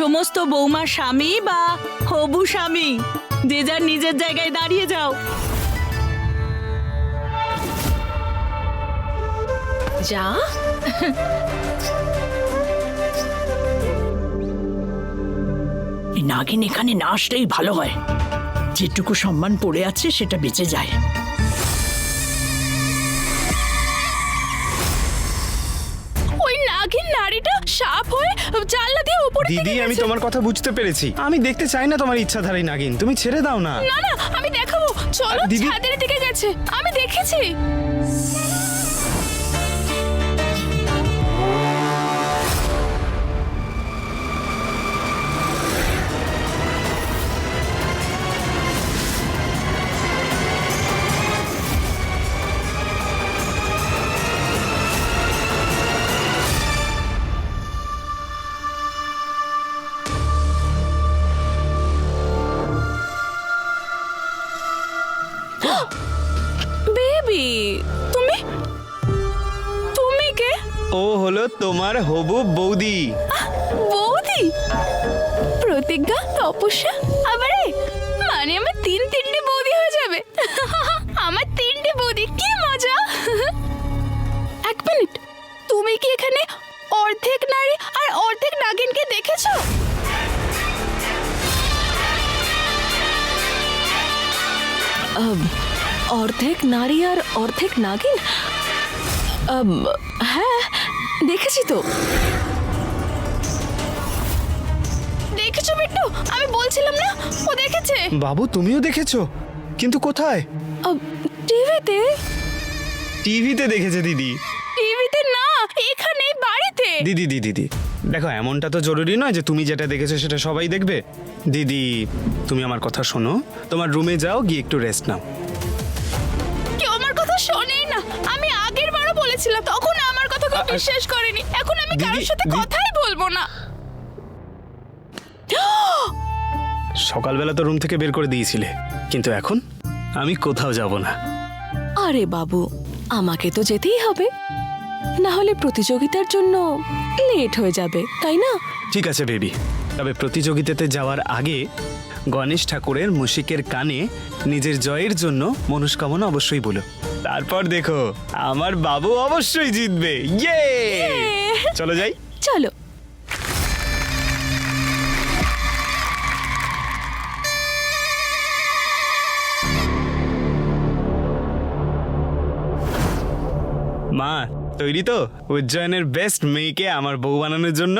সমস্ত বৌমার স্বামী বা হবু স্বামী যে যার নিজের জায়গায় দাঁড়িয়ে যাও। যা নাগিন এখানে না আসলেই ভালো হয়, যেটুকু সম্মান পড়ে আছে সেটা বেঁচে যায়। ওই নাগিন নারীটা সাপ হয়ে জানলা দিয়ে উপরে দিদি, আমি তোমার কথা বুঝতে পেরেছি। আমি দেখতে চাই না তোমার ইচ্ছাধারী নাগিন, তুমি ছেড়ে দাও না। না না, আমি দেখাবো, চলো। দিদি। ছাদের দিকে গেছে, আমি দেখেছি। বেবি, তুমি তুমি কে? ও হলো তোমার হবু বৌদি। বৌদি? প্রতিজ্ঞা, তপস্যা, আবারে মানে আমার তিনটে বৌদি হয়ে যাবে। আমার তিনটে বৌদি, কি মজা। এক মিনিট, তুমি কি এখানে অর্ধেক নারী আর অর্ধেক নাগিনকে দেখেছো? অর্ধেক নারী আর অর্ধেক নাগিন? হ্যাঁ, দেখেছি তো। দেখেছো বিট্টু? আমি বলছিলাম না, ও দেখেছে। বাবু, তুমিও দেখেছো? কিন্তু কোথায়? টিভিতে। টিভিতে দেখেছে দিদি। টিভিতে না, এখানে বাড়িতে। দিদি দিদি দিদি, দেখো এমনটা তো জরুরি নয় যে তুমি যেটা দেখেছো সেটা সবাই দেখবে। দিদি, তুমি আমার কথা শোনো, তোমার রুমে যাও, গিয়ে একটু রেস্ট নাও। কেউ আমার কথা শোনেই না। আমি আগের বারও বলেছিলাম, তখন আমার কথা কেউ বিশ্বাস করেনি। এখন আমি কারোর সাথে কথাই বলবো না। সকালবেলা তো রুম থেকে বের করে দিয়েছিলে, কিন্তু এখন আমি কোথাও যাব না। আরে বাবু, আমাকে তো যেতেই হবে, না হলে প্রতিযোগিতার জন্য লেট হয়ে যাবে, তাই না? ঠিক আছে বেবি, তবে প্রতিযোগিতাতে যাওয়ার আগে গণেশ ঠাকুরের মুশিকের কানে নিজের জয়ের জন্য মনস্কামনা অবশ্যই বলো। তারপর দেখো আমার বাবু অবশ্যই জিতবে। ইয়ে! চলো যাই। চলো। মা, তৈরি তো উজ্জয়নের বেস্ট মেয়েকে আমার বউ বানানোর জন্য?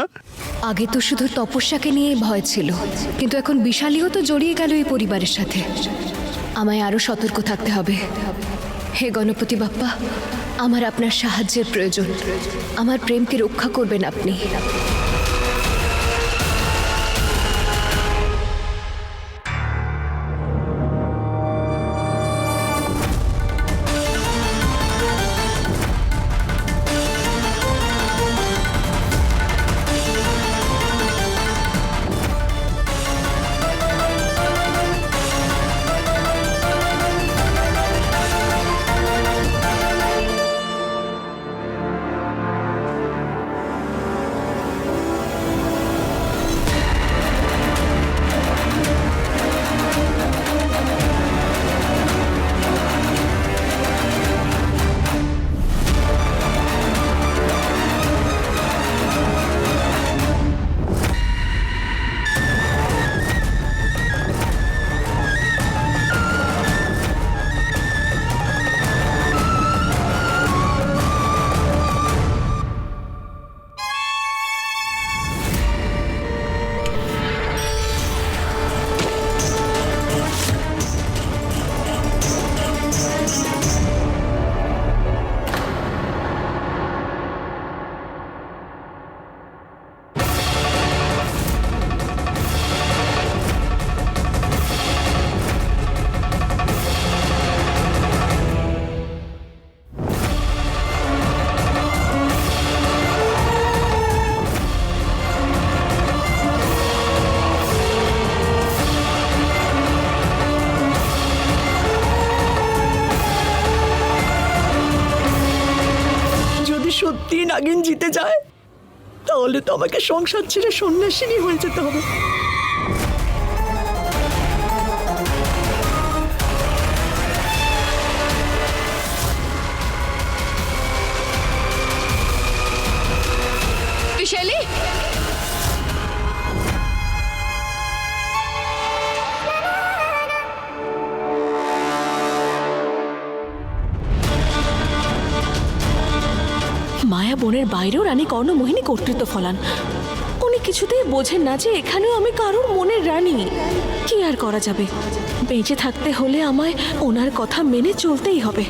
আগে তো শুধু তপস্যাকে নিয়ে ভয় ছিল, কিন্তু এখন বিশালীও তো জড়িয়ে গেল এই পরিবারের সাথে। আমায় আরো সতর্ক থাকতে হবে। হে গণপতি বাপ্পা, আমার আপনার সাহায্যের প্রয়োজন। আমার প্রেমকে রক্ষা করবেন আপনি। সত্যি নাগিন জিতে যায় তাহলে তো আমাকে সংসার ছেড়ে সন্ন্যাসিনী হয়ে যেতে হবে। বিশালী, মায়া বনের বাইরেও রানী কর্ণমোহিনী কর্তৃত্ব ফলান। উনি কিছুতেই বোঝেন না যে এখানেও আমি কারোর মনের রানী। কি আর করা যাবে, বেঁচে থাকতে হলে আমায় ওনার কথা মেনে চলতেই হবে।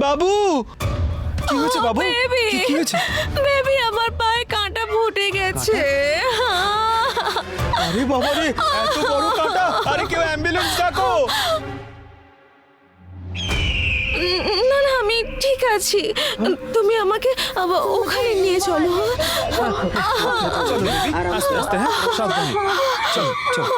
বাবু কি হয়েছে বাবু? কি হয়েছে? বেবি, আমার পায়ে কাঁটা ফুটে গেছে। আরে বাবা রে, এত বড় কাঁটা! আরে কেউ অ্যাম্বুলেন্স ডাকো। না না, আমি ঠিক আছি। তুমি আমাকে ওখানে নিয়ে চলো। চলো দিদি, আস্তে আস্তে, হ্যাঁ সাবধানে। চলো চলো।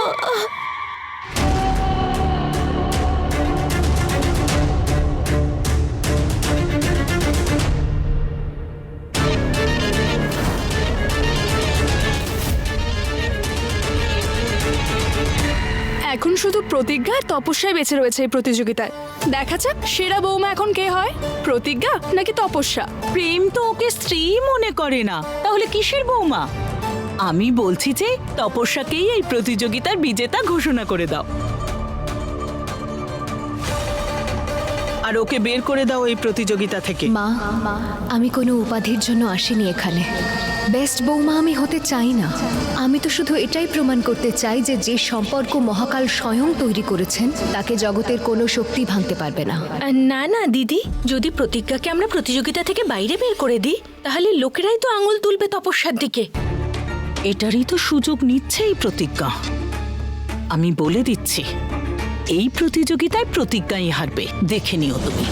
এখন শুধু প্রতিজ্ঞা আর তপস্যায় বেঁচে রয়েছে এই প্রতিযোগিতায়। দেখা যাক সেরা বৌমা এখন কে হয়, প্রতিজ্ঞা নাকি তপস্যা। প্রেম তো ওকে স্ত্রী মনে করে না, তাহলে কিসের বৌমা? আমি বলছি যে তপস্যাকেই এই প্রতিযোগিতার বিজেতা ঘোষণা করে দাও, আর ওকে বের করে দাও এই প্রতিযোগিতা থেকে। মা, আমি কোনো উপাধির জন্য আসিনি এখানে। বেস্ট বৌমা আমি হতে চাই না। আমি তো শুধু এটাই প্রমাণ করতে চাই যে যে সম্পর্ক মহাকাল স্বয়ং তৈরি করেছেন তাকে জগতের কোনো শক্তি ভাঙতে পারবে না। না না দিদি, যদি প্রতিজ্ঞাকে আমরা প্রতিযোগিতা থেকে বাইরে বের করে দিই তাহলে লোকেরাই তো আঙুল তুলবে তপস্যার দিকে। এটারই তো সুযোগ নিচ্ছে এই প্রতিজ্ঞা। আমি বলে দিচ্ছি, এই প্রতিযোগিতায় প্রতিজ্ঞাই হারবে, দেখে নিও তুমি।